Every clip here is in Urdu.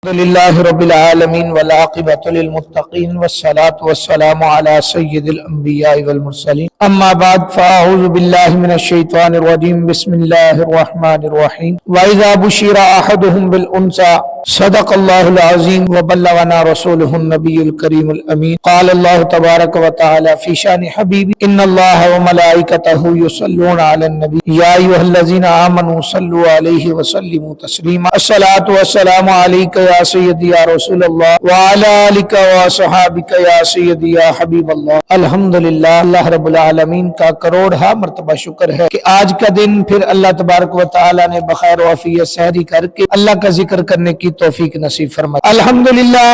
الحمد لله رب العالمين والعاقبة للمتقين والصلاة والسلام على سيد الأنبياء والمرسلين أما بعد فأعوذ بالله من الشيطان الرجيم بسم الله الرحمن الرحيم وإذا بشر أحدهم بالأنثى صدق الله العظيم وبلغنا رسوله النبي الكريم الأمين قال الله تبارك وتعالى في شأن حبيبي إن الله وملائكته يصلون على النبي يا أيها الذين آمنوا صلوا عليه وسلموا تسليما الصلاة والسلام عليك يا سيدي يا رسول اللہ وعلى آلك وصحابك یا سیدی یا حبیب اللہ۔ الحمدللہ اللہ رب العالمین کا کروڑا مرتبہ شکر ہے کہ آج کا دن پھر اللہ تبارک و تعالی نے بخیر و عافیت سحری کر کے اللہ کا ذکر کرنے کی توفیق نصیب فرمائی۔ الحمدللہ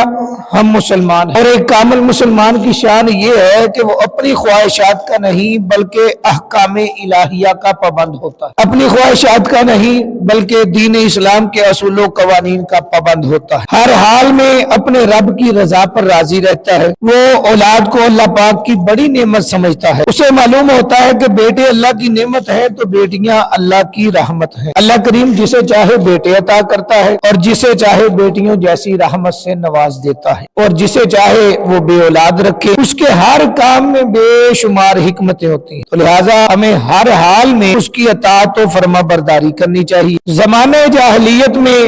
ہم مسلمان ہیں اور ایک کامل مسلمان کی شان یہ ہے کہ وہ اپنی خواہشات کا نہیں بلکہ احکام الہیہ کا پابند ہوتا ہے، اپنی خواہشات کا نہیں بلکہ دین اسلام کے اصول و قوانین کا پابند ہوتا ہے، ہر حال میں اپنے رب کی رضا پر راضی رہتا ہے، وہ اولاد کو اللہ پاک کی بڑی نعمت سمجھتا ہے، اسے معلوم ہوتا ہے کہ بیٹے اللہ کی نعمت ہے تو بیٹیاں اللہ کی رحمت ہے۔ اللہ کریم جسے چاہے بیٹے عطا کرتا ہے اور جسے چاہے بیٹیوں جیسی رحمت سے نواز دیتا ہے، اور جسے چاہے وہ بے اولاد رکھے، اس کے ہر کام میں بے شمار حکمتیں ہوتی ہیں، تو لہٰذا ہمیں ہر حال میں اس کی اطاعت و فرما برداری کرنی چاہیے۔ زمانے جاہلیت میں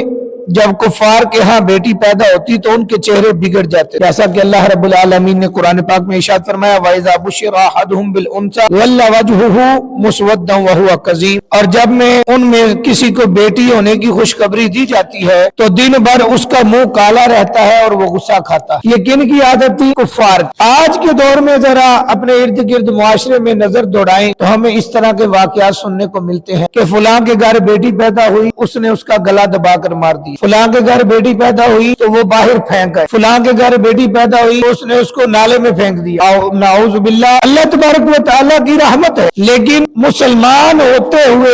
جب کفار کے ہاں بیٹی پیدا ہوتی تو ان کے چہرے بگڑ جاتے، جیسا کہ اللہ رب العالمین نے قرآن پاک میں ارشاد فرمایا وَإِذَا بُشِّرَ أَحَدُهُم بِالْأُنثَىٰ ظَلَّ وَجْهُهُ مُسْوَدًّا وَهُوَ كَظِيمٌ، اور جب میں ان میں کسی کو بیٹی ہونے کی خوشخبری دی جاتی ہے تو دن بھر اس کا منہ کالا رہتا ہے اور وہ غصہ کھاتا ہے۔ یہ کن کی عادت تھی؟ کفار۔ آج کے دور میں ذرا اپنے ارد گرد معاشرے میں نظر دوڑائیں تو ہمیں اس طرح کے واقعات سننے کو ملتے ہیں کہ فلاں کے گھر بیٹی پیدا ہوئی، اس نے اس کا گلا دبا کر مار دی، فلاں کے گھر بیٹی پیدا ہوئی تو وہ باہر پھینک گئے، فلاں کے گھر بیٹی پیدا ہوئی تو اس نے اس کو نالے میں پھینک دیا، نعوذ باللہ۔ اللہ تبارک و تعالیٰ کی رحمت ہے، لیکن مسلمان ہوتے ہوئے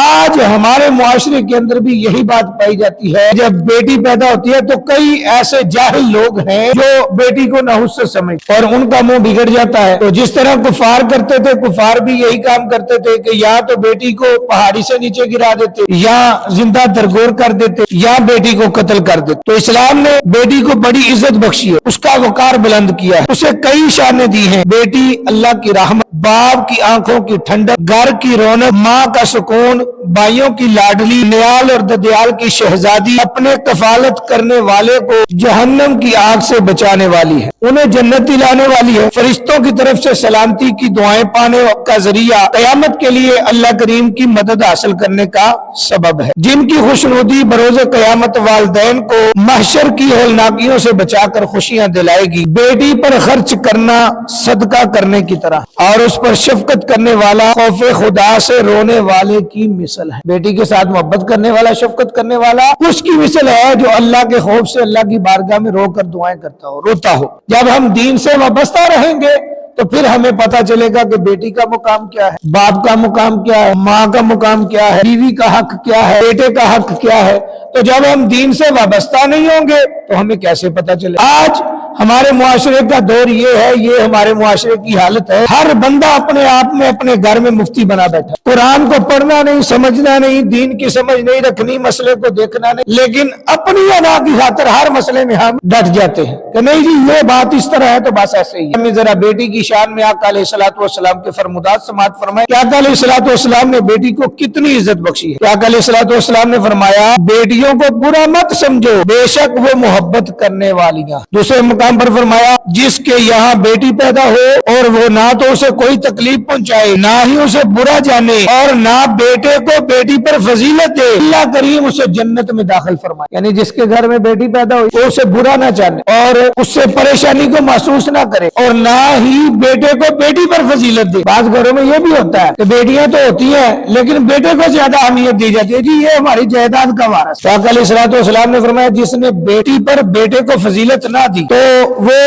آج ہمارے معاشرے کے اندر بھی یہی بات پائی جاتی ہے، جب بیٹی پیدا ہوتی ہے تو کئی ایسے جاہل لوگ ہیں جو بیٹی کو نحوست سمجھتے اور ان کا منہ بگڑ جاتا ہے۔ تو جس طرح کفار کرتے تھے، کفار بھی یہی کام کرتے تھے کہ یا تو بیٹی کو پہاڑی سے نیچے گرا دیتے یا زندہ درگور کر دیتے یا بیٹی کو قتل کر دیتے۔ تو اسلام نے بیٹی کو بڑی عزت بخشی ہے، اس کا وقار بلند کیا ہے، اسے کئی شانیں دی ہیں۔ بیٹی اللہ کی رحمت، باپ کی آنکھوں کی ٹھنڈک، گھر کی رونق، ماں کا سکون، بھائیوں کی لاڈلی، نیال اور ددیال کی شہزادی، اپنے کفالت کرنے والے کو جہنم کی آگ سے بچانے والی ہے، انہیں جنت دلانے والی ہے، فرشتوں کی طرف سے سلامتی کی دعائیں پانے کا ذریعہ، قیامت کے لیے اللہ کریم کی مدد حاصل کرنے کا سبب ہے، جن کی خوشنودی بروز قیامت والدین کو محشر کی ہولناکیوں سے بچا کر خوشیاں دلائے گی۔ بیٹی پر خرچ کرنا صدقہ کرنے کی طرح اور اس پر شفقت کرنے والا خوف خدا سے رونے والے کی مثل ہے۔ بیٹی کے ساتھ محبت کرنے والا، شفقت کرنے والا اس کی مثل ہے جو اللہ کے خوف سے اللہ کی بارگاہ میں رو کر دعائیں کرتا ہو، روتا ہو۔ جب ہم دین سے وابستہ رہیں گے تو پھر ہمیں پتا چلے گا کہ بیٹی کا مقام کیا ہے، باپ کا مقام کیا ہے، ماں کا مقام کیا ہے، بیوی کا حق کیا ہے، بیٹے کا حق کیا ہے۔ تو جب ہم دین سے وابستہ نہیں ہوں گے تو ہمیں کیسے پتا چلے؟ آج ہمارے معاشرے کا دور یہ ہے، یہ ہمارے معاشرے کی حالت ہے، ہر بندہ اپنے آپ میں اپنے گھر میں مفتی بنا بیٹھا، قرآن کو پڑھنا نہیں، سمجھنا نہیں، دین کی سمجھ نہیں رکھنی، مسئلے کو دیکھنا نہیں، لیکن اپنی انا کی خاطر ہر مسئلے میں ہم ڈٹ جاتے ہیں کہ نہیں جی یہ بات اس طرح ہے تو بس ایسے ہی ہے۔ ہمیں ذرا بیٹی کی شان میں آقا علیہ الصلوۃ والسلام کے فرمودات سماعت فرمائے کہ آقا علیہ الصلوۃ والسلام نے بیٹی کو کتنی عزت بخشی ہے۔ آقا علیہ الصلوۃ والسلام نے فرمایا بیٹیوں کو برا مت سمجھو، بے شک وہ محبت کرنے والیاں۔ دوسرے مقام پر فرمایا جس کے یہاں بیٹی پیدا ہو اور وہ نہ تو اسے کوئی تکلیف پہنچائے نہ ہی اسے برا جانے اور نہ بیٹے کو بیٹی پر فضیلت دے، اللہ کریم اسے جنت میں داخل فرمائے۔ یعنی جس کے گھر میں بیٹی پیدا ہوئی وہ اسے برا نہ جانے اور اس سے پریشانی کو محسوس نہ کرے اور نہ ہی بیٹے کو بیٹی پر فضیلت دے۔ بعض گھروں میں یہ بھی ہوتا ہے کہ بیٹیاں تو ہوتی ہیں لیکن بیٹے کو زیادہ اہمیت دی جاتی ہے، جی یہ ہماری جائیداد کا وارث۔ آقا علیہ الصلوۃ والسلام نے فرمایا جس نے بیٹی پر بیٹے کو فضیلت نہ دی تو وہ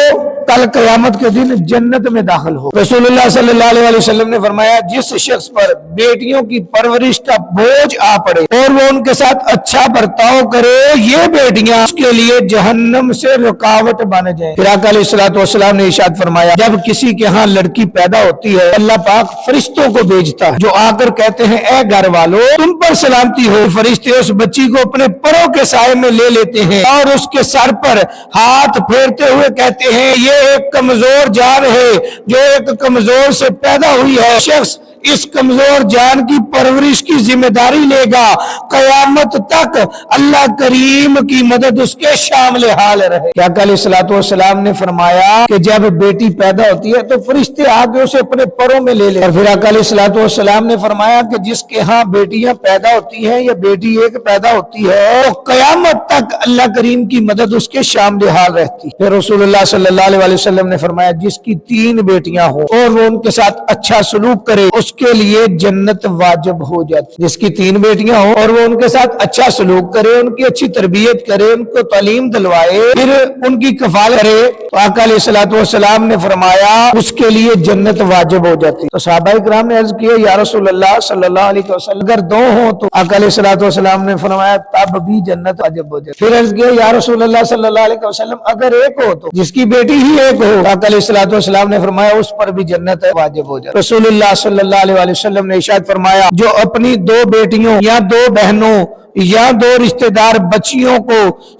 کل قیامت کے دن جنت میں داخل ہو۔ رسول اللہ صلی اللہ علیہ وسلم نے فرمایا جس شخص پر بیٹیوں کی پرورش کا بوجھ آ پڑے اور وہ ان کے ساتھ اچھا برتاؤ کرے، یہ بیٹیاں اس کے لیے جہنم سے رکاوٹ بن جائیں۔ پھر آقا علیہ الصلوۃ والسلام نے ارشاد فرمایا جب کسی کے ہاں لڑکی پیدا ہوتی ہے اللہ پاک فرشتوں کو بھیجتا ہے جو آ کر کہتے ہیں اے گھر والو تم پر سلامتی ہو۔ فرشتے اس بچی کو اپنے پروں کے سائے میں لے لیتے ہیں اور اس کے سر پر ہاتھ پھیرتے ہوئے کہتے ہیں یہ ایک کمزور جان ہے جو ایک کمزور سے پیدا ہوئی ہے، شخص اس کمزور جان کی پرورش کی ذمہ داری لے گا قیامت تک اللہ کریم کی مدد اس کے شامل حال رہے۔ کیا آقا علیہ الصلوۃ والسلام نے فرمایا کہ جب بیٹی پیدا ہوتی ہے تو فرشتے آگے اسے اپنے پروں میں لے لے، اور پھر آقا علیہ الصلوۃ والسلام نے فرمایا کہ جس کے ہاں بیٹیاں پیدا ہوتی ہیں یا بیٹی ایک پیدا ہوتی ہے تو قیامت تک اللہ کریم کی مدد اس کے شامل حال رہتی۔ پھر رسول اللہ صلی اللہ علیہ وسلم نے فرمایا جس کی 3 بیٹیاں ہوں اور وہ ان کے ساتھ اچھا سلوک کرے اس کے لیے جنت واجب ہو جاتی۔ جس کی 3 بیٹیاں ہوں اور وہ ان کے ساتھ اچھا سلوک کرے، ان کی اچھی تربیت کرے، ان کو تعلیم دلوائے، پھر ان کی کفالت کرے تو آقا علیہ الصلوۃ والسلام نے فرمایا اس کے لیے جنت واجب ہو جاتی۔ تو صحابہ کرام نے عرض کیا یا رسول اللہ صلی اللہ علیہ وسلم اگر 2 ہوں تو آقا علیہ الصلوۃ والسلام نے فرمایا تب بھی جنت واجب ہو جاتی۔ پھر عرض کیا یا رسول اللہ صلی اللہ علیہ وسلم اگر 1 ہو تو جس کی بیٹی ہی 1 ہو، آقا علیہ الصلوۃ والسلام نے فرمایا اس پر بھی جنت واجب ہو جاتی۔ رسول اللہ صلی اللہ علیہ وسلم نے ارشاد فرمایا جو اپنی 2 بیٹیوں یا 2 بہنوں یا 2 رشتہ دار بچیوں کو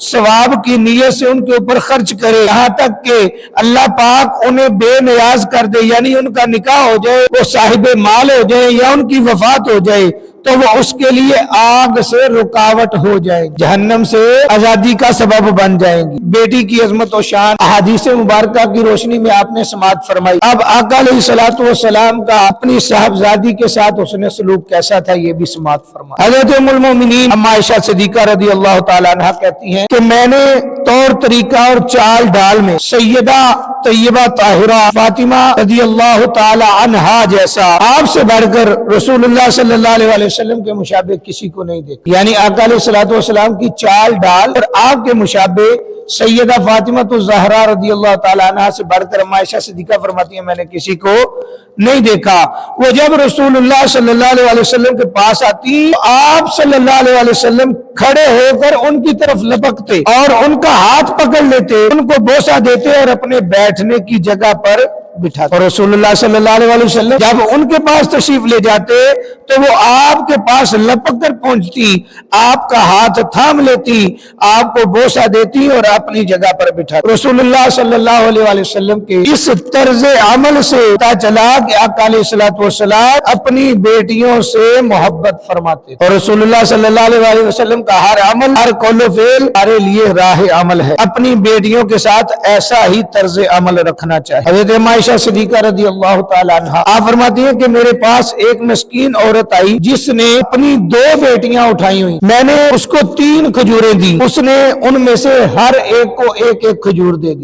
ثواب کی نیت سے ان کے اوپر خرچ کرے یہاں تک کہ اللہ پاک انہیں بے نیاز کر دے، یعنی ان کا نکاح ہو جائے، وہ صاحب مال ہو جائے یا ان کی وفات ہو جائے تو وہ اس کے لیے آگ سے رکاوٹ ہو جائے، جہنم سے آزادی کا سبب بن جائیں گی۔ بیٹی کی عظمت و شان احادیث مبارکہ کی روشنی میں آپ نے سماعت فرمائی۔ اب آقا علیہ الصلوۃ والسلام کا اپنی صاحبزادی کے ساتھ اس نے سلوک کیسا تھا یہ بھی سماعت فرمائی۔ حضرت ام المومنین اما عائشہ صدیقہ رضی اللہ تعالیٰ عنہ کہتی ہیں کہ میں نے طور طریقہ اور چال ڈال میں سیدہ طیبہ طاہرہ فاطمہ رضی اللہ تعالیٰ عنہا جیسا آپ سے بڑھ کر رسول اللہ صلی اللہ علیہ وسلم کے مشابہ کسی کو نہیں دیکھا، یعنی آقا علیہ الصلوۃ والسلام کی چال ڈال اور آپ کے مشابہ سیدہ فاطمہ الزہرا رضی اللہ تعالیٰ عنہا سے بڑھ کر اما عائشہ صدیقہ فرماتی ہیں میں نے کسی کو نہیں دیکھا۔ وہ جب رسول اللہ صلی اللہ علیہ وسلم کے پاس آتی آپ صلی اللہ علیہ وسلم کھڑے ہو کر ان کی طرف لپکتے اور ان کا ہاتھ پکڑ لیتے، ان کو بوسہ دیتے اور اپنے بیٹھنے کی جگہ پر بٹھاتے، اور رسول اللہ صلی اللہ علیہ وسلم جب ان کے پاس تشریف لے جاتے تو وہ آپ کے پاس لپک کر پہنچتی، آپ کا ہاتھ تھام لیتی، آپ کو بوسہ دیتی اور اپنی جگہ پر بٹھاتی۔ رسول اللہ صلی اللہ علیہ وسلم کے اس طرز عمل سے پتہ چلا کہ آقا علیہ الصلوۃ والسلام اپنی بیٹیوں سے محبت فرماتے، اور رسول اللہ صلی اللہ علیہ وسلم کا ہر عمل ہر قول و فعل ہمارے لیے راہ عمل ہے۔ اپنی بیٹیوں کے ساتھ ایسا ہی طرز عمل رکھنا چاہیے۔ حضرت عائشہ صدیقہ رضی اللہ تعالیٰ عنہا آپ فرماتی ہیں کہ میرے پاس ایک مسکین عورت آئی جس نے اپنی 2 بیٹیاں اٹھائی ہوئی، میں نے اس کو 3 کھجوریں دی، اس نے ان میں سے ہر ایک کو 1 کھجور دے دی۔